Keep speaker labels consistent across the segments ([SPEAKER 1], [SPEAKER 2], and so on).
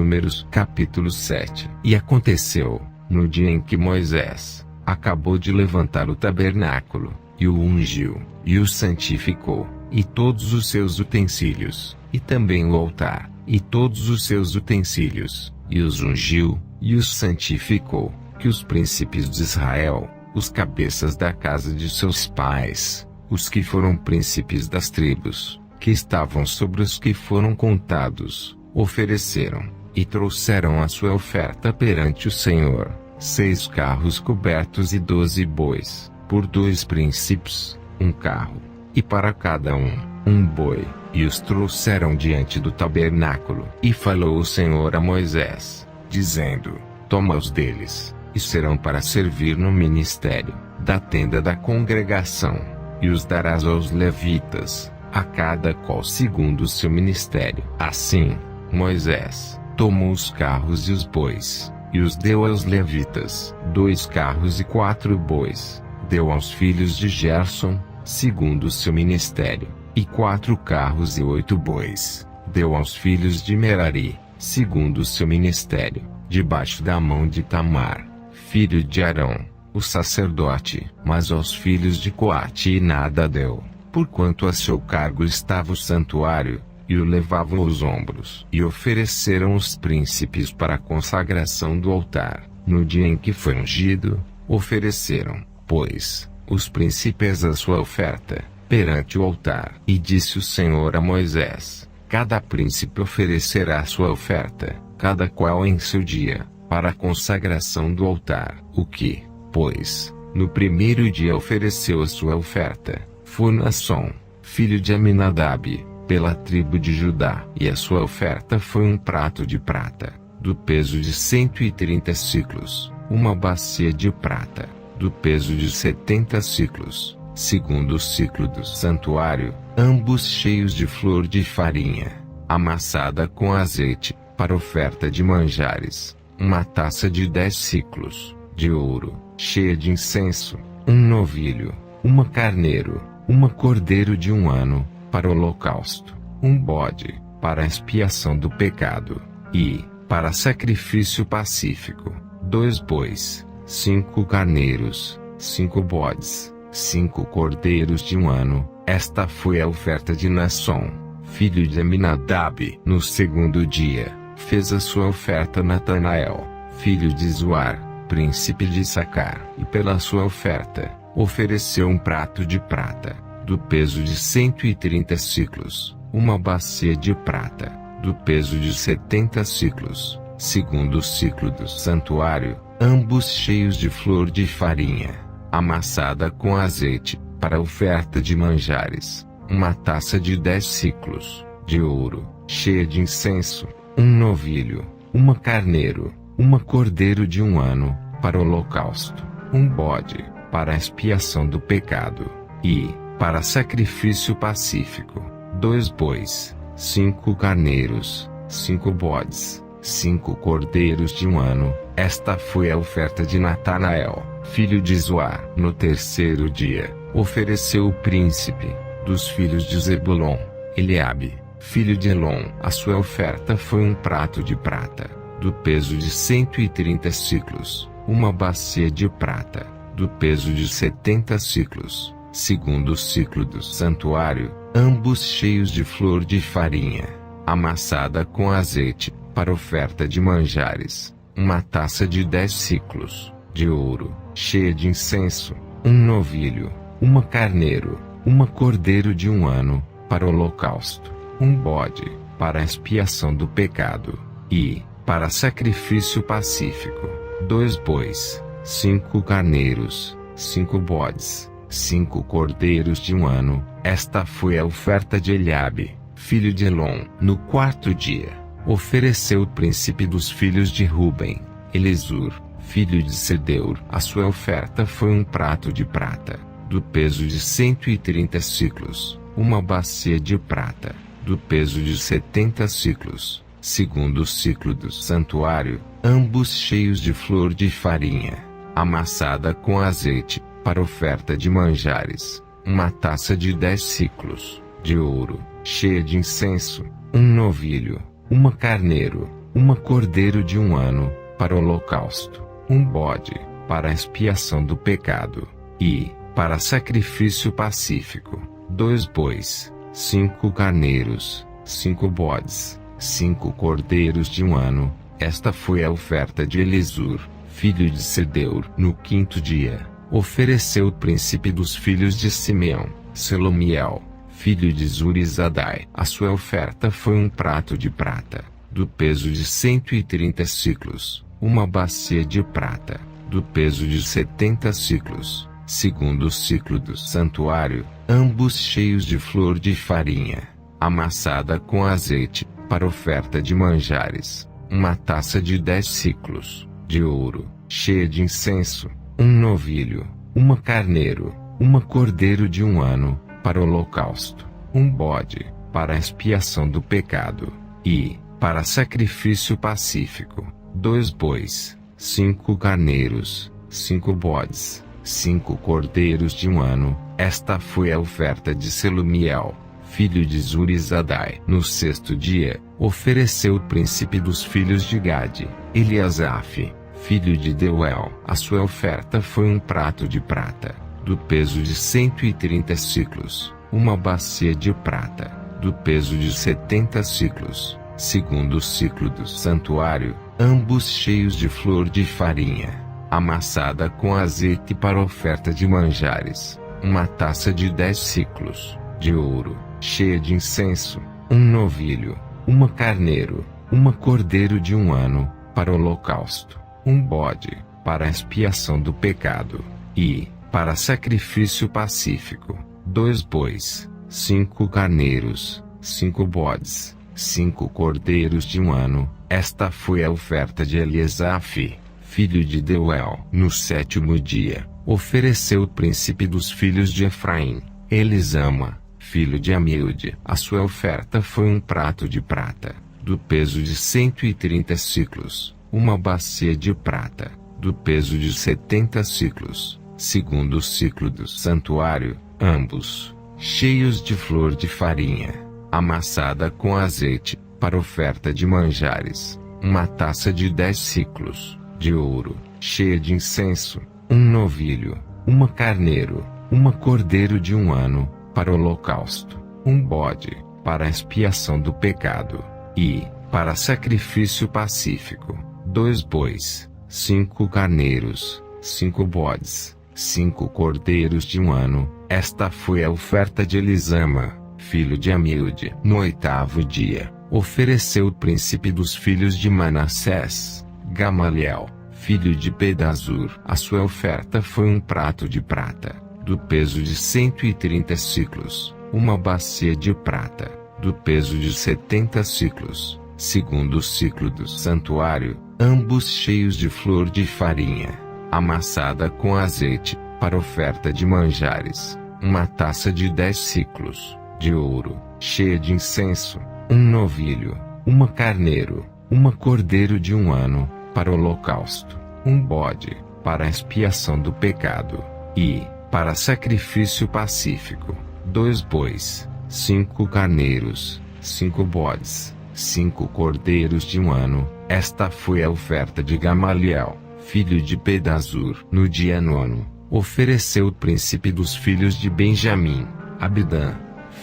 [SPEAKER 1] Números, capítulo 7. E aconteceu, no dia em que Moisés acabou de levantar o tabernáculo, e o ungiu, e o santificou, e todos os seus utensílios, e também o altar, e todos os seus utensílios, e os ungiu, e os santificou, que os príncipes de Israel, os cabeças da casa de seus pais, os que foram príncipes das tribos, que estavam sobre os que foram contados, ofereceram, e trouxeram a sua oferta perante o Senhor, 6 carros cobertos e 12 bois, por 2 príncipes, um carro, e para cada um boi, e os trouxeram diante do tabernáculo. E falou o Senhor a Moisés, dizendo: toma-os deles, e serão para servir no ministério da tenda da congregação, e os darás aos levitas, a cada qual segundo o seu ministério. Assim, Moisés tomou os carros e os bois, e os deu aos levitas, 2 carros e 4 bois, deu aos filhos de Gerson, segundo o seu ministério, e 4 carros e 8 bois, deu aos filhos de Merari, segundo o seu ministério, debaixo da mão de Itamar, filho de Arão, o sacerdote. Mas aos filhos de Coate nada deu, porquanto a seu cargo estava o santuário, e o levavam aos ombros. E ofereceram os príncipes para a consagração do altar. No dia em que foi ungido, ofereceram, pois, os príncipes a sua oferta, perante o altar. E disse o Senhor a Moisés: cada príncipe oferecerá a sua oferta, cada qual em seu dia, para a consagração do altar. O que, pois, no primeiro dia ofereceu a sua oferta, foi Naasson, filho de Aminadab, pela tribo de Judá. E a sua oferta foi um prato de prata, do peso de 130 siclos, uma bacia de prata, do peso de 70 siclos, segundo o ciclo do santuário, ambos cheios de flor de farinha, amassada com azeite, para oferta de manjares, uma taça de 10 siclos, de ouro, cheia de incenso, um novilho, uma carneiro, uma cordeiro de 1 ano, para o holocausto, um bode, para a expiação do pecado, e, para sacrifício pacífico, 2 bois, 5 carneiros, 5 bodes, 5 cordeiros de 1 ano. Esta foi a oferta de Naasson, filho de Aminadab. No segundo dia, fez a sua oferta Natanael, filho de Zuar, príncipe de Issacar, e pela sua oferta, ofereceu um prato de prata, do peso de 130 siclos, uma bacia de prata, do peso de 70 siclos, segundo o ciclo do santuário, ambos cheios de flor de farinha, amassada com azeite, para oferta de manjares, uma taça de 10 siclos, de ouro, cheia de incenso, um novilho, uma carneiro, uma cordeiro de 1 ano, para o holocausto, um bode, para a expiação do pecado, e, para sacrifício pacífico, 2 bois, 5 carneiros, 5 bodes, 5 cordeiros de 1 ano. Esta foi a oferta de Natanael, filho de Zuar. No terceiro dia, ofereceu o príncipe dos filhos de Zebulon, Eliabe, filho de Elon. A sua oferta foi um prato de prata, do peso de 130 siclos, uma bacia de prata, do peso de 70 siclos, segundo o ciclo do santuário, ambos cheios de flor de farinha, amassada com azeite, para oferta de manjares, uma taça de 10 siclos, de ouro, cheia de incenso, um novilho, uma carneiro, uma cordeiro de 1 ano, para o holocausto, um bode, para a expiação do pecado, e, para sacrifício pacífico, 2 bois, 5 carneiros, 5 bodes, 5 cordeiros de 1 ano. Esta foi a oferta de Eliabe, filho de Elon. No quarto dia, ofereceu o príncipe dos filhos de Ruben, Elisur, filho de Sedeur. A sua oferta foi um prato de prata, do peso de 130 siclos, uma bacia de prata, do peso de 70 siclos, segundo o ciclo do santuário, ambos cheios de flor de farinha, amassada com azeite, para oferta de manjares, uma taça de 10 siclos, de ouro, cheia de incenso, um novilho, uma carneiro, uma cordeiro de 1 ano, para o holocausto, um bode, para a expiação do pecado, e, para sacrifício pacífico, 2 bois, 5 carneiros, 5 bodes, 5 cordeiros de 1 ano. Esta foi a oferta de Elisur, filho de Sedeur. No 5º dia, ofereceu o príncipe dos filhos de Simeão, Selomiel, filho de Zurizadai. A sua oferta foi um prato de prata, do peso de 130 siclos, uma bacia de prata, do peso de 70 siclos, segundo o ciclo do santuário, ambos cheios de flor de farinha, amassada com azeite, para oferta de manjares, uma taça de 10 siclos, de ouro, cheia de incenso, um novilho, uma carneiro, uma cordeiro de 1 ano, para o holocausto, um bode, para a expiação do pecado, e, para sacrifício pacífico, 2 bois, 5 carneiros, 5 bodes, 5 cordeiros de 1 ano. Esta foi a oferta de Selumiel, filho de Zurizadai. No 6º dia, ofereceu o príncipe dos filhos de Gade, Eliasaf, filho de Deuel. A sua oferta foi um prato de prata, do peso de 130 siclos, uma bacia de prata, do peso de 70 siclos, segundo o ciclo do santuário, ambos cheios de flor de farinha, amassada com azeite para oferta de manjares, uma taça de 10 siclos, de ouro, cheia de incenso, um novilho, uma carneiro, uma cordeiro de 1 ano, para o holocausto, um bode, para a expiação do pecado, e, para sacrifício pacífico, 2 bois, 5 carneiros, 5 bodes, 5 cordeiros de 1 ano. Esta foi a oferta de Eliasaf, filho de Deuel. No 7º dia, ofereceu o príncipe dos filhos de Efraim, Elisama, filho de Amiúde. A sua oferta foi um prato de prata, do peso de 130 siclos, uma bacia de prata, do peso de 70 siclos, segundo o ciclo do santuário, ambos cheios de flor de farinha, amassada com azeite, para oferta de manjares, uma taça de 10 siclos, de ouro, cheia de incenso, um novilho, uma carneiro, uma cordeiro de 1 ano, para o holocausto, um bode, para a expiação do pecado, e, para sacrifício pacífico, 2 bois, 5 carneiros, 5 bodes, 5 cordeiros de 1 ano. Esta foi a oferta de Elisama, filho de Amiúde. No 8º dia, ofereceu o príncipe dos filhos de Manassés, Gamaliel, filho de Pedazur. A sua oferta foi um prato de prata, do peso de 130 siclos, uma bacia de prata, do peso de 70 siclos, segundo o ciclo do santuário, ambos cheios de flor de farinha, amassada com azeite, para oferta de manjares, uma taça de 10 siclos, de ouro, cheia de incenso, um novilho, uma carneiro, uma cordeiro de 1 ano, para o holocausto, um bode, para a expiação do pecado, e, para sacrifício pacífico, 2 bois, 5 carneiros, 5 bodes, 5 cordeiros de 1 ano. Esta foi a oferta de Gamaliel, filho de Pedazur. No dia 9, ofereceu o príncipe dos filhos de Benjamim, Abidã,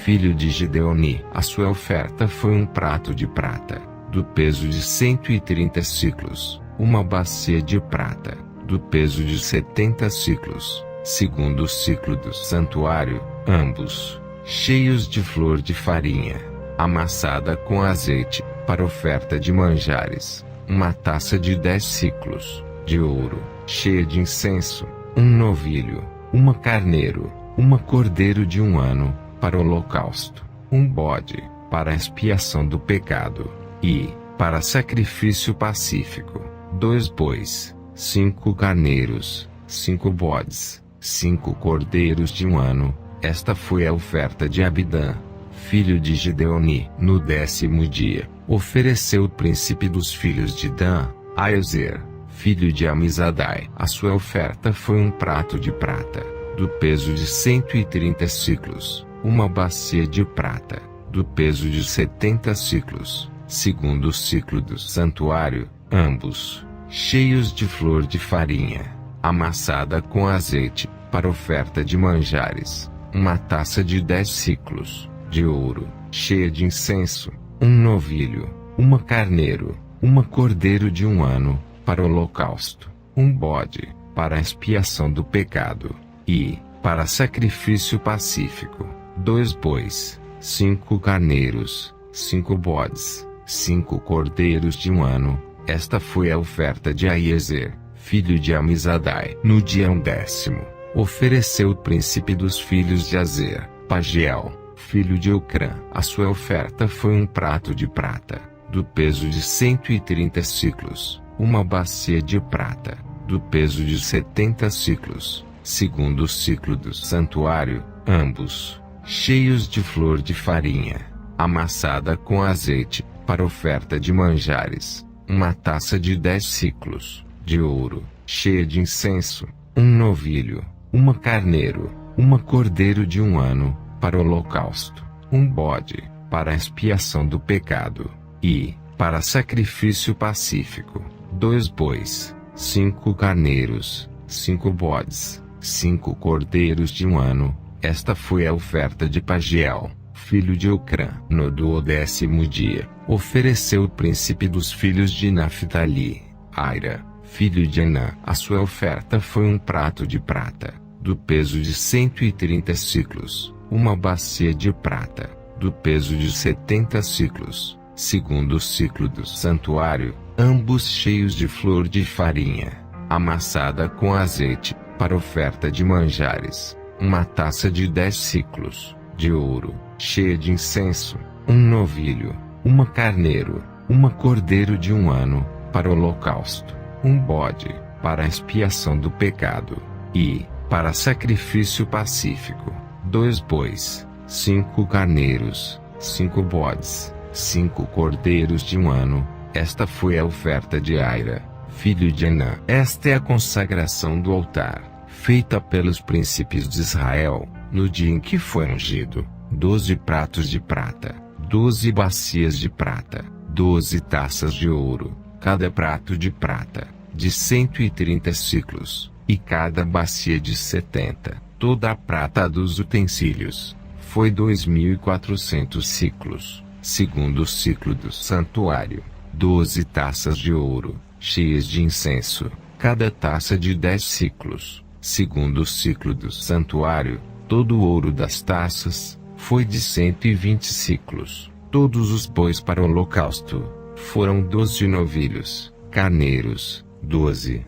[SPEAKER 1] filho de Gideoni. A sua oferta foi um prato de prata, do peso de 130 siclos, uma bacia de prata, do peso de 70 siclos, segundo o ciclo do santuário, ambos cheios de flor de farinha, amassada com azeite, para oferta de manjares, uma taça de 10 siclos, de ouro, cheia de incenso, um novilho, uma carneiro, uma cordeiro de 1 ano, para o holocausto, um bode, para a expiação do pecado, e, para sacrifício pacífico, 2 bois, 5 carneiros, 5 bodes, 5 cordeiros de 1 ano. Esta foi a oferta de Abidã, filho de Gideoni. No 10º dia, ofereceu o príncipe dos filhos de Dan, Aezer, filho de Amizadai. A sua oferta foi um prato de prata, do peso de 130 siclos, uma bacia de prata, do peso de 70 siclos, segundo ciclo do santuário, ambos cheios de flor de farinha, amassada com azeite, para oferta de manjares, uma taça de 10 ciclos de ouro, cheia de incenso, um novilho, uma carneiro, uma cordeiro de 1 ano, para holocausto, um bode, para a expiação do pecado, e, para sacrifício pacífico, 2 bois, 5 carneiros, 5 bodes, 5 cordeiros de 1 ano. Esta foi a oferta de Aiezer, filho de Amizadai. No dia 10º, ofereceu o príncipe dos filhos de Azer, Pagiel, filho de Ocrã. A sua oferta foi um prato de prata, do peso de 130 ciclos, uma bacia de prata, do peso de 70 ciclos, segundo o ciclo do santuário, ambos cheios de flor de farinha, amassada com azeite, para oferta de manjares, uma taça de 10 ciclos de ouro, cheia de incenso, um novilho, uma carneiro, uma cordeiro de 1 ano, para holocausto, um bode, para a expiação do pecado, e, para sacrifício pacífico, 2 bois, 5 carneiros, 5 bodes, 5 cordeiros de 1 ano. Esta foi a oferta de Pagiel, filho de Ocrã. No 12º dia, ofereceu o príncipe dos filhos de Naphtali, Aira, filho de Anã. A sua oferta foi um prato de prata, do peso de 130 ciclos, uma bacia de prata, do peso de 70 ciclos, segundo o ciclo do santuário, ambos cheios de flor de farinha, amassada com azeite, para oferta de manjares, uma taça de 10 ciclos de ouro, cheia de incenso, um novilho, uma carneiro, uma cordeiro de 1 ano, para holocausto, um bode, para a expiação do pecado, e, para sacrifício pacífico, 2 bois, 5 carneiros, 5 bodes, 5 cordeiros de 1 ano. Esta foi a oferta de Aira, filho de Anã. Esta é a consagração do altar, feita pelos príncipes de Israel, no dia em que foi ungido: 12 pratos de prata, 12 bacias de prata, 12 taças de ouro, cada prato de prata, de 130 ciclos, e cada bacia de 70. Toda a prata dos utensílios foi 2.400 ciclos, segundo o ciclo do santuário. 12 taças de ouro, cheias de incenso, cada taça de 10 ciclos, segundo o ciclo do santuário. Todo o ouro das taças foi de 120 ciclos. Todos os bois para o holocausto foram 12 novilhos, carneiros, 12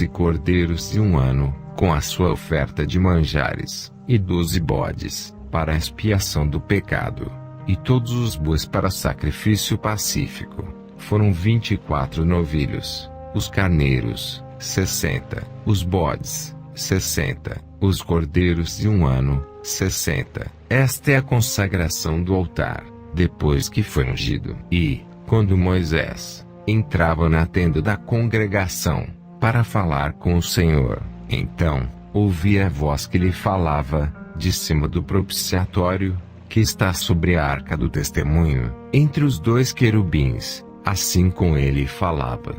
[SPEAKER 1] cordeiros de 1 ano, com a sua oferta de manjares, e 12 bodes, para a expiação do pecado, e todos os bois para sacrifício pacífico. Foram 24 novilhos, os carneiros, 60, os bodes, 60, os cordeiros de 1 ano, 60. Esta é a consagração do altar, depois que foi ungido. E, quando Moisés entrava na tenda da congregação, para falar com o Senhor, então, ouvia a voz que lhe falava, de cima do propiciatório, que está sobre a arca do testemunho, entre os 2 querubins, assim com ele falava.